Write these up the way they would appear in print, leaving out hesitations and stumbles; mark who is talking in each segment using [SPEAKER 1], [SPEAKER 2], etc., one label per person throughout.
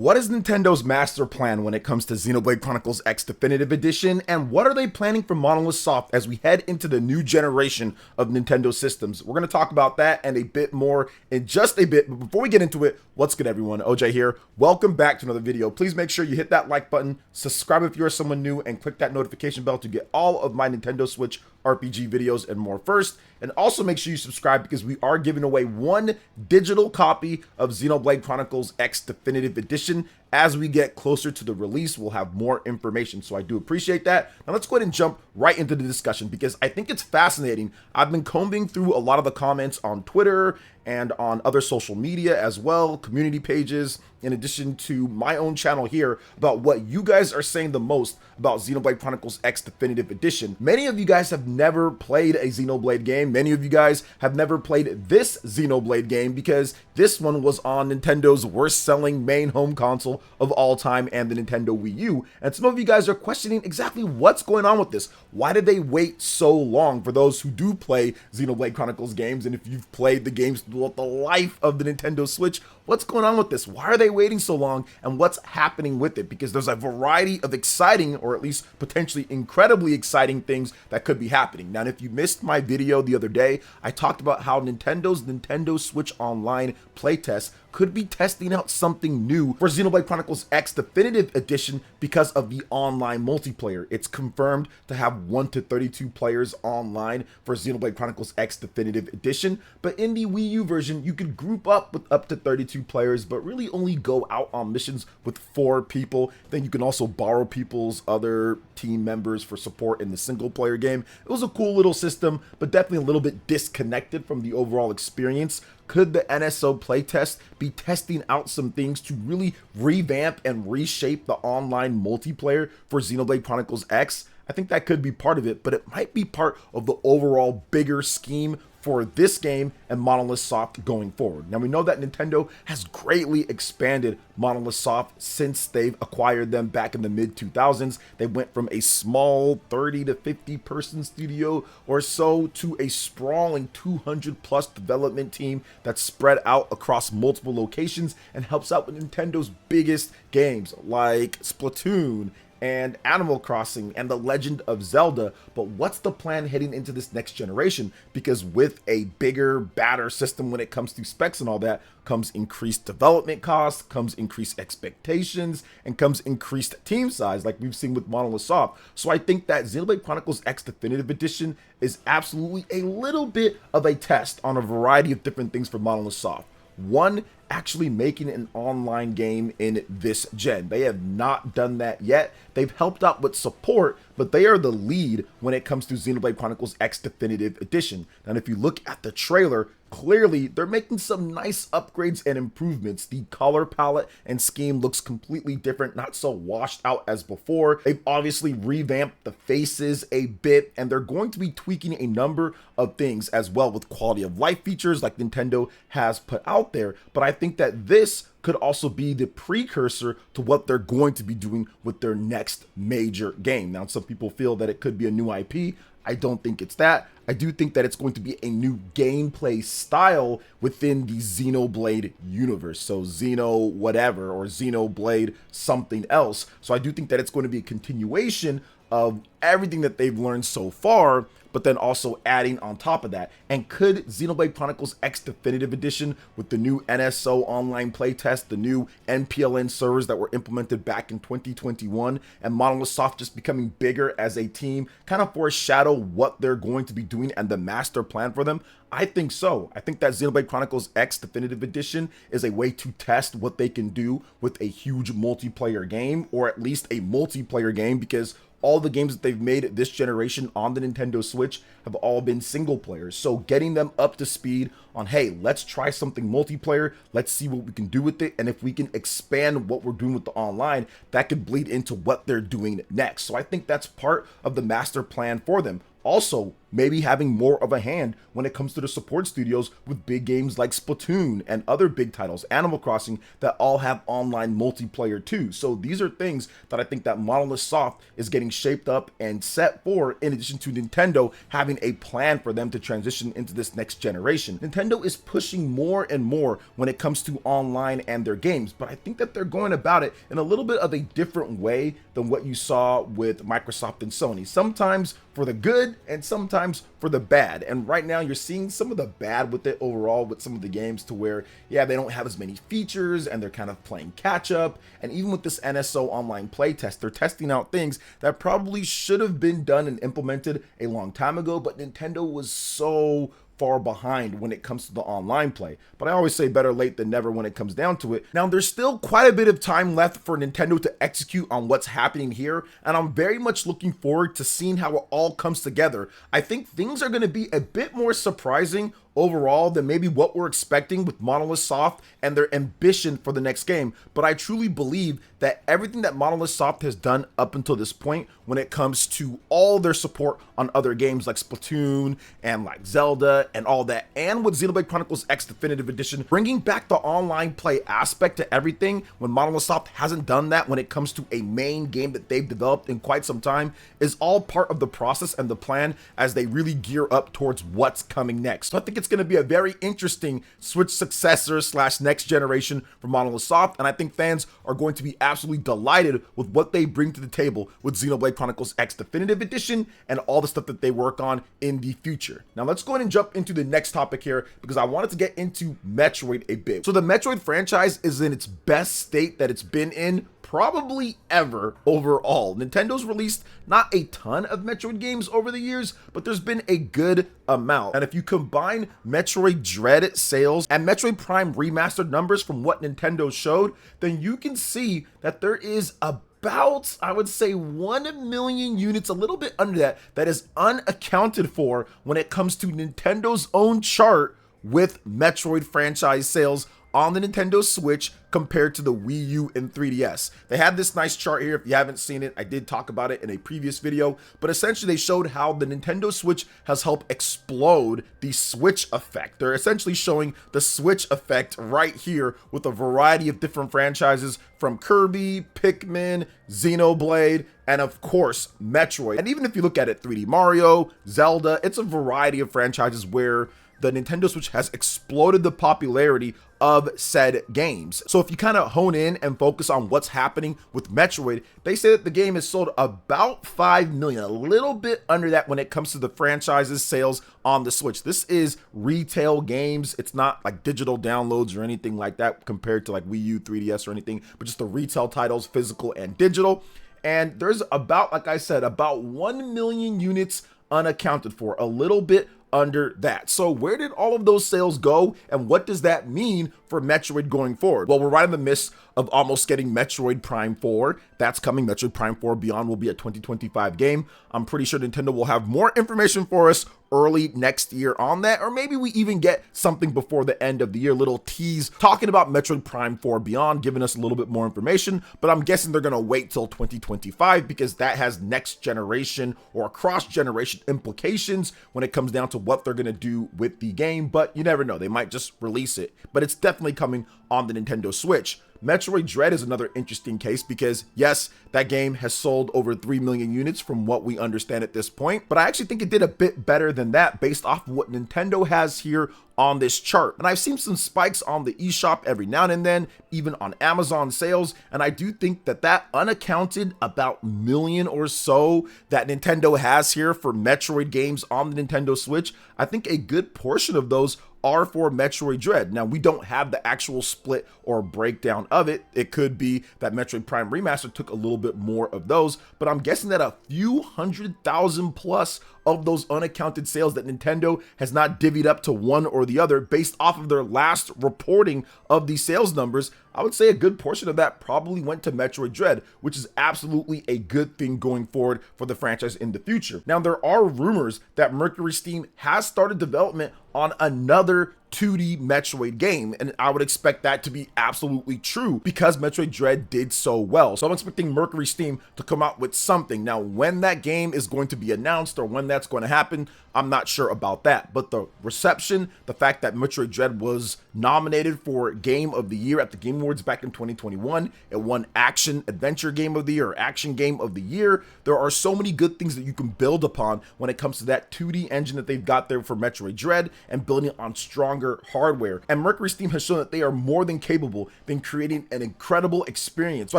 [SPEAKER 1] What is Nintendo's master plan when it comes to Xenoblade Chronicles X Definitive Edition, and what are they planning for Monolith Soft as we head into the new generation of Nintendo systems? We're going to talk about that and a bit more in just a bit, but before we get into it, what's good everyone? OJ here. Welcome back to another video. Please make sure you hit that like button, subscribe if you're someone new, and click that notification bell to get all of my Nintendo Switch RPG videos and more first. And also make sure you subscribe because we are giving away one digital copy of Xenoblade Chronicles X Definitive Edition. As we get closer to the release, we'll have more information, so I do appreciate that. Now let's go ahead and jump right into the discussion because I think it's fascinating. I've been combing through a lot of the comments on Twitter and on other social media as well, community pages, in addition to my own channel here, about what you guys are saying the most about Xenoblade Chronicles X Definitive Edition. Many of you guys have never played a Xenoblade game. Many of you guys have never played this Xenoblade game because this one was on Nintendo's worst selling main home console of all time and the Nintendo Wii U. And some of you guys are questioning exactly what's going on with this. Why did they wait so long for those who do play Xenoblade Chronicles games? And if you've played the games throughout the life of the Nintendo Switch, what's going on with this? Why are they waiting so long, and what's happening with it? Because there's a variety of exciting, or at least potentially incredibly exciting things that could be happening. Now, if you missed my video the other day, I talked about how Nintendo's Nintendo Switch Online playtest could be testing out something new for Xenoblade Chronicles X Definitive Edition because of the online multiplayer. It's confirmed to have 1 to 32 players online for Xenoblade Chronicles X Definitive Edition, but in the Wii U version, you could group up with up to 32 players, but really only go out on missions with 4 people. Then you can also borrow people's other team members for support in the single player game. It was a cool little system, but definitely a little bit disconnected from the overall experience. Could the NSO playtest be testing out some things to really revamp and reshape the online multiplayer for Xenoblade Chronicles X? I think that could be part of it, but it might be part of the overall bigger scheme for this game and Monolith Soft going forward. Now we know that Nintendo has greatly expanded Monolith Soft since they've acquired them back in the mid-2000s. They went from a small 30 to 50 person studio or so to a sprawling 200 plus development team that's spread out across multiple locations and helps out with Nintendo's biggest games like Splatoon and Animal Crossing and The Legend of Zelda. But what's the plan heading into this next generation? Because with a bigger, badder system when it comes to specs and all that, comes increased development costs, comes increased expectations, and comes increased team size like we've seen with Monolith Soft. So I think that Xenoblade Chronicles X Definitive Edition is absolutely a little bit of a test on a variety of different things for Monolith Soft. One, actually making an online game in this gen. They have not done that yet. They've helped out with support, but they are the lead when it comes to Xenoblade Chronicles X Definitive Edition. And if you look at the trailer, clearly they're making some nice upgrades and improvements. The color palette and scheme looks completely different, not so washed out as before. They've obviously revamped the faces a bit, and they're going to be tweaking a number of things as well with quality of life features like Nintendo has put out there. But I think that this could also be the precursor to what they're going to be doing with their next major game. Now, some people feel that it could be a new IP. I don't think it's that. I do think that it's going to be a new gameplay style within the Xenoblade universe. So Xeno whatever, or Xenoblade something else. So I do think that it's going to be a continuation of everything that they've learned so far, but then also adding on top of that. And could Xenoblade Chronicles X Definitive Edition, with the new NSO online playtest, the new NPLN servers that were implemented back in 2021, and Monolith Soft just becoming bigger as a team, kind of foreshadow what they're going to be doing and the master plan for them? I think so. I think that Xenoblade Chronicles X Definitive Edition is a way to test what they can do with a huge multiplayer game, or at least a multiplayer game, because all the games that they've made this generation on the Nintendo Switch have all been single players. So getting them up to speed on, hey, let's try something multiplayer, let's see what we can do with it, and if we can expand what we're doing with the online, that could bleed into what they're doing next. So I think that's part of the master plan for them. Also, maybe having more of a hand when it comes to the support studios with big games like Splatoon and other big titles, Animal Crossing, that all have online multiplayer too. So these are things that I think that Monolith Soft is getting shaped up and set for, in addition to Nintendo having a plan for them to transition into this next generation. Nintendo is pushing more and more when it comes to online and their games, but I think that they're going about it in a little bit of a different way than what you saw with Microsoft and Sony. Sometimes for the good and sometimes for the bad. And right now you're seeing some of the bad with it overall with some of the games, to where, yeah, they don't have as many features and they're kind of playing catch up. And even with this NSO online playtest, they're testing out things that probably should have been done and implemented a long time ago, but Nintendo was so far behind when it comes to the online play. But I always say better late than never when it comes down to it. Now, there's still quite a bit of time left for Nintendo to execute on what's happening here, and I'm very much looking forward to seeing how it all comes together. I think things are going to be a bit more surprising overall than maybe what we're expecting with Monolith Soft and their ambition for the next game. But I truly believe that everything that Monolith Soft has done up until this point when it comes to all their support on other games like Splatoon and like Zelda and all that, and with Xenoblade Chronicles X Definitive Edition, bringing back the online play aspect to everything, when Monolith Soft hasn't done that when it comes to a main game that they've developed in quite some time, is all part of the process and the plan as they really gear up towards what's coming next. So I think it's going to be a very interesting Switch successor / next generation for Monolith Soft, and I think fans are going to be absolutely delighted with what they bring to the table with Xenoblade Chronicles X Definitive Edition and all the stuff that they work on in the future. Now let's go ahead and jump into the next topic here, because I wanted to get into Metroid a bit. So the Metroid franchise is in its best state that it's been in probably ever overall. Nintendo's released not a ton of Metroid games over the years, but there's been a good amount. And if you combine Metroid Dread sales and Metroid Prime remastered numbers from what Nintendo showed, then you can see that there is about, I would say, 1 million units, a little bit under that, that is unaccounted for when it comes to Nintendo's own chart with Metroid franchise sales on the Nintendo Switch compared to the Wii U and 3DS. They had this nice chart here. If you haven't seen it, I did talk about it in a previous video, but essentially they showed how the Nintendo Switch has helped explode the Switch effect. They're essentially showing the Switch effect right here with a variety of different franchises from Kirby, Pikmin, Xenoblade, and of course, Metroid. And even if you look at it, 3D Mario, Zelda, it's a variety of franchises where the Nintendo Switch has exploded the popularity of said games. So if you kind of hone in and focus on what's happening with Metroid, they say that the game has sold about 5 million, a little bit under that when it comes to the franchise's sales on the Switch. This is retail games. It's not like digital downloads or anything like that compared to like Wii U, 3DS or anything, but just the retail titles, physical and digital. And there's about, like I said, about 1 million units unaccounted for, a little bit under that. So where did all of those sales go, and what does that mean for Metroid going forward? Well, we're right in the midst of almost getting Metroid Prime 4. That's coming. Metroid Prime 4 Beyond will be a 2025 game. I'm pretty sure Nintendo will have more information for us early next year on that, or maybe we even get something before the end of the year, little tease talking about Metroid Prime 4 Beyond, giving us a little bit more information, but I'm guessing they're going to wait till 2025 because that has next generation or cross-generation implications when it comes down to what they're going to do with the game, but you never know, they might just release it, but it's definitely coming on the Nintendo Switch. Metroid Dread is another interesting case because, yes, that game has sold over 3 million units from what we understand at this point, but I actually think it did a bit better than that based off of what Nintendo has here on this chart. And I've seen some spikes on the eShop every now and then, even on Amazon sales, and I do think that that unaccounted about million or so that Nintendo has here for Metroid games on the Nintendo Switch, I think a good portion of those are for Metroid Dread. Now, we don't have the actual split or breakdown of it. It could be that Metroid Prime Remaster took a little bit more of those, but I'm guessing that a few 100,000 plus of those unaccounted sales that Nintendo has not divvied up to one or the other based off of their last reporting of these sales numbers, I would say a good portion of that probably went to Metroid Dread, which is absolutely a good thing going forward for the franchise in the future. Now, there are rumors that Mercury Steam has started development on another 2D Metroid game, and I would expect that to be absolutely true because Metroid Dread did so well. So I'm expecting Mercury Steam to come out with something. Now, when that game is going to be announced or when that's going to happen, I'm not sure about that, but the reception, the fact that Metroid Dread was nominated for Game of the Year at the Game Awards back in 2021, it won Action Adventure Game of the Year, Action Game of the Year. There are so many good things that you can build upon when it comes to that 2D engine that they've got there for Metroid Dread and building on stronger hardware. And Mercury Steam has shown that they are more than capable in creating an incredible experience. So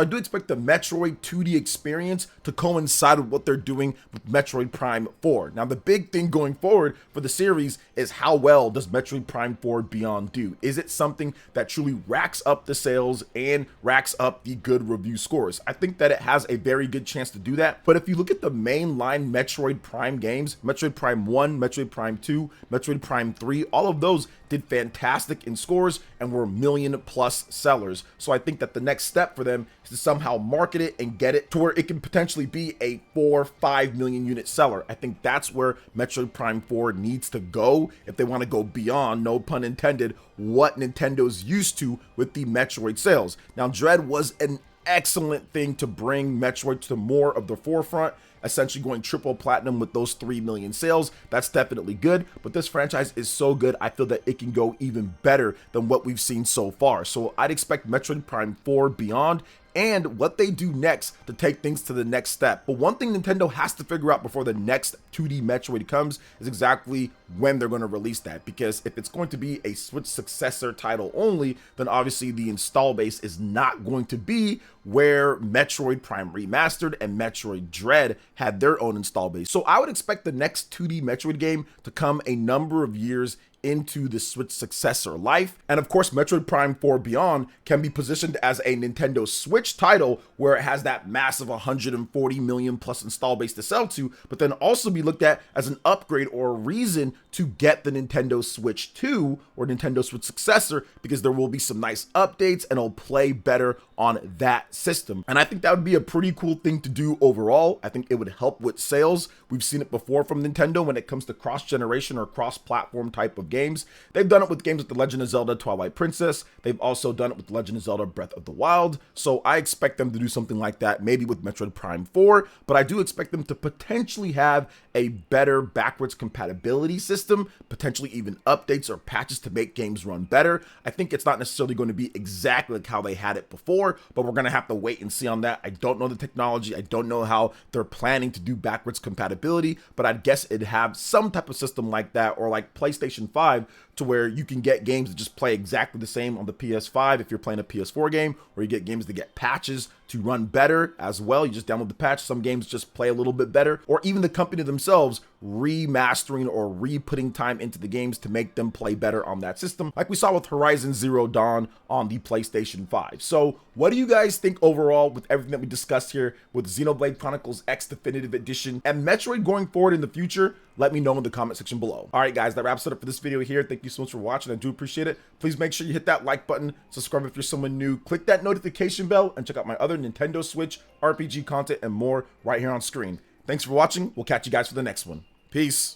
[SPEAKER 1] I do expect the Metroid 2D experience to coincide with what they're doing with Metroid Prime 4. Now, the big thing going forward for the series is how well does Metroid Prime 4 Beyond do? Is it something that truly racks up the sales and racks up the good review scores? I think that it has a very good chance to do that. But if you look at the mainline Metroid Prime games, Metroid Prime 1, Metroid Prime 2, Metroid Prime 3, all of those did fantastic in scores and were million-plus sellers. So I think that the next step for them is to somehow market it and get it to where it can potentially be a 4-5 million unit seller. I think that's where Metroid Prime 4 needs to go if they want to go beyond, no pun intended, what Nintendo's used to with the Metroid sales. Now, Dread was an excellent thing to bring Metroid to more of the forefront, essentially going triple platinum with those 3 million sales. That's definitely good, but this franchise is so good, I feel that it can go even better than what we've seen so far. So I'd expect Metroid Prime 4 Beyond and what they do next to take things to the next step. But one thing Nintendo has to figure out before the next 2D Metroid comes is exactly when they're going to release that, because if it's going to be a Switch successor title only, then obviously the install base is not going to be where Metroid Prime Remastered and Metroid Dread had their own install base. So I would expect the next 2D Metroid game to come a number of years into the Switch successor life. And of course, Metroid Prime 4 Beyond can be positioned as a Nintendo Switch title where it has that massive 140 million plus install base to sell to, but then also be looked at as an upgrade or a reason to get the Nintendo Switch 2 or Nintendo Switch successor, because there will be some nice updates and it'll play better on that system. And I think that would be a pretty cool thing to do overall. I think it would help with sales. We've seen it before from Nintendo when it comes to cross-generation or cross-platform type of games. They've done it with games like The Legend of Zelda Twilight Princess. They've also done it with The Legend of Zelda Breath of the Wild. So I expect them to do something like that, maybe with Metroid Prime 4, but I do expect them to potentially have a better backwards compatibility system, potentially even updates or patches to make games run better. I think it's not necessarily going to be exactly like how they had it before, but we're going to have to wait and see on that. I don't know the technology. I don't know how they're planning to do backwards compatibility, but I'd guess it'd have some type of system like that, or like PlayStation 5, to where you can get games that just play exactly the same on the PS5 if you're playing a PS4 game, or you get games that get patches to run better as well. You just download the patch. Some games just play a little bit better, or even the company themselves remastering or re-putting time into the games to make them play better on that system, like we saw with Horizon Zero Dawn on the PlayStation 5. So what do you guys think overall with everything that we discussed here with Xenoblade Chronicles X Definitive Edition and Metroid going forward in the future? Let me know in the comment section below. All right, guys, that wraps it up for this video here. Thank you so much for watching. I do appreciate it. Please make sure you hit that like button, subscribe if you're someone new, click that notification bell, and check out my other Nintendo Switch RPG content and more right here on screen. Thanks for watching. We'll catch you guys for the next one. Peace.